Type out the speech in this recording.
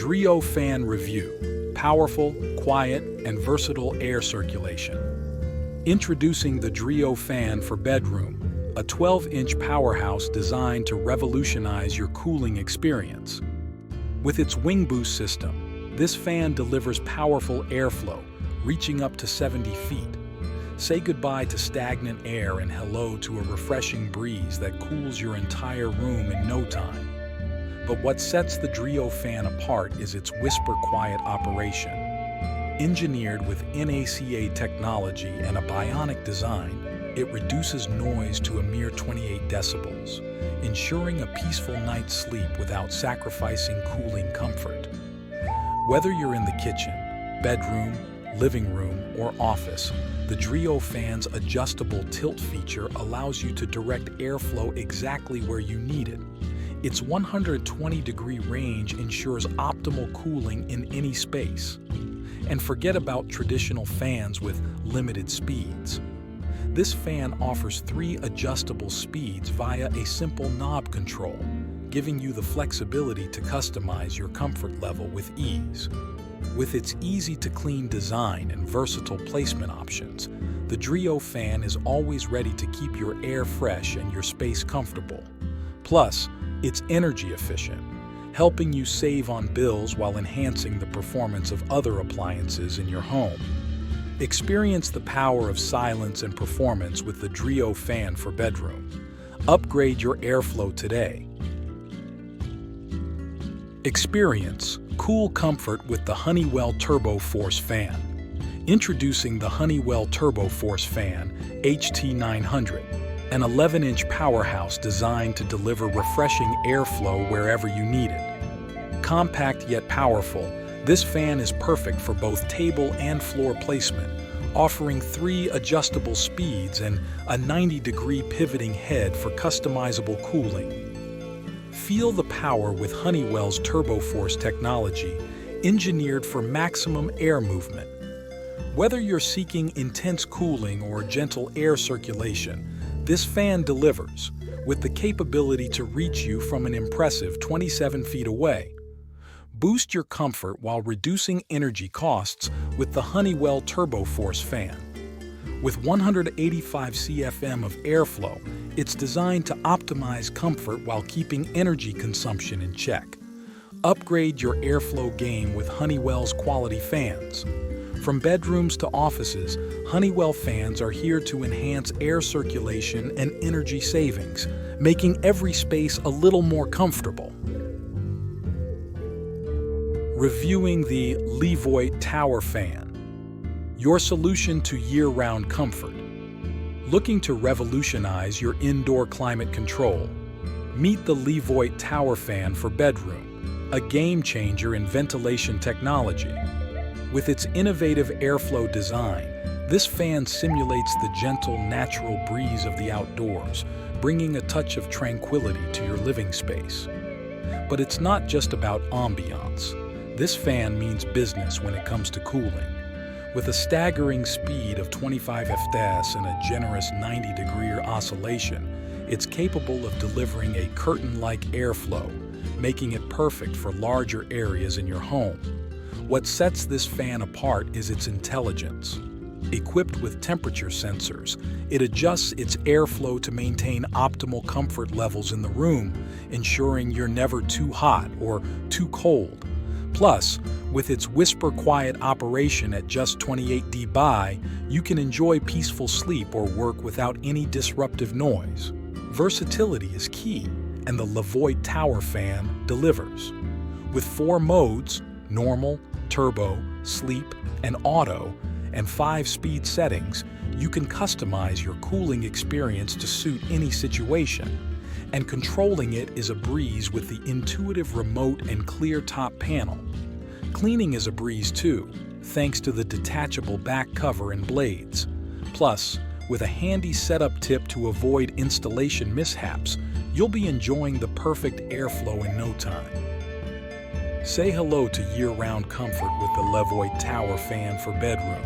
Dreo Fan Review: Powerful, quiet, and versatile air circulation. Introducing the Dreo Fan for Bedroom, a 12-inch powerhouse designed to revolutionize your cooling experience. With its wing boost system, this fan delivers powerful airflow, reaching up to 70 feet. Say goodbye to stagnant air and hello to a refreshing breeze that cools your entire room in no time. But what sets the Dreo fan apart is its whisper-quiet operation. Engineered with NACA technology and a bionic design, it reduces noise to a mere 28 decibels, ensuring a peaceful night's sleep without sacrificing cooling comfort. Whether you're in the kitchen, bedroom, living room, or office, the Dreo fan's adjustable tilt feature allows you to direct airflow exactly where you need it. Its 120-degree range ensures optimal cooling in any space. And forget about traditional fans with limited speeds. This fan offers 3 adjustable speeds via a simple knob control, giving you the flexibility to customize your comfort level with ease. With its easy-to-clean design and versatile placement options, the Dreo fan is always ready to keep your air fresh and your space comfortable. Plus, it's energy efficient, helping you save on bills while enhancing the performance of other appliances in your home. Experience the power of silence and performance with the Dreo Fan for Bedroom. Upgrade your airflow today. Experience cool comfort with the Honeywell Turbo Force Fan. Introducing the Honeywell Turbo Force Fan HT900, an 11-inch powerhouse designed to deliver refreshing airflow wherever you need it. Compact yet powerful, this fan is perfect for both table and floor placement, offering 3 adjustable speeds and a 90-degree pivoting head for customizable cooling. Feel the power with Honeywell's TurboForce technology, engineered for maximum air movement. Whether you're seeking intense cooling or gentle air circulation, this fan delivers, with the capability to reach you from an impressive 27 feet away. Boost your comfort while reducing energy costs with the Honeywell TurboForce fan. With 185 CFM of airflow, it's designed to optimize comfort while keeping energy consumption in check. Upgrade your airflow game with Honeywell's quality fans. From bedrooms to offices, Honeywell fans are here to enhance air circulation and energy savings, making every space a little more comfortable. Reviewing the Levoit Tower Fan, your solution to year-round comfort. Looking to revolutionize your indoor climate control? Meet the Levoit Tower Fan for Bedroom, a game-changer in ventilation technology. With its innovative airflow design, this fan simulates the gentle, natural breeze of the outdoors, bringing a touch of tranquility to your living space. But it's not just about ambiance. This fan means business when it comes to cooling. With a staggering speed of 25 fps and a generous 90-degree oscillation, it's capable of delivering a curtain-like airflow, making it perfect for larger areas in your home. What sets this fan apart is its intelligence. Equipped with temperature sensors, it adjusts its airflow to maintain optimal comfort levels in the room, ensuring you're never too hot or too cold. Plus, with its whisper-quiet operation at just 28 dB, you can enjoy peaceful sleep or work without any disruptive noise. Versatility is key, and the Levoit Tower Fan delivers. With 4 modes, normal, turbo, sleep, and auto, and 5 speed settings, you can customize your cooling experience to suit any situation. And controlling it is a breeze with the intuitive remote and clear top panel. Cleaning is a breeze too, thanks to the detachable back cover and blades. Plus, with a handy setup tip to avoid installation mishaps, you'll be enjoying the perfect airflow in no time. Say hello to year-round comfort with the Levoit Tower Fan for Bedroom.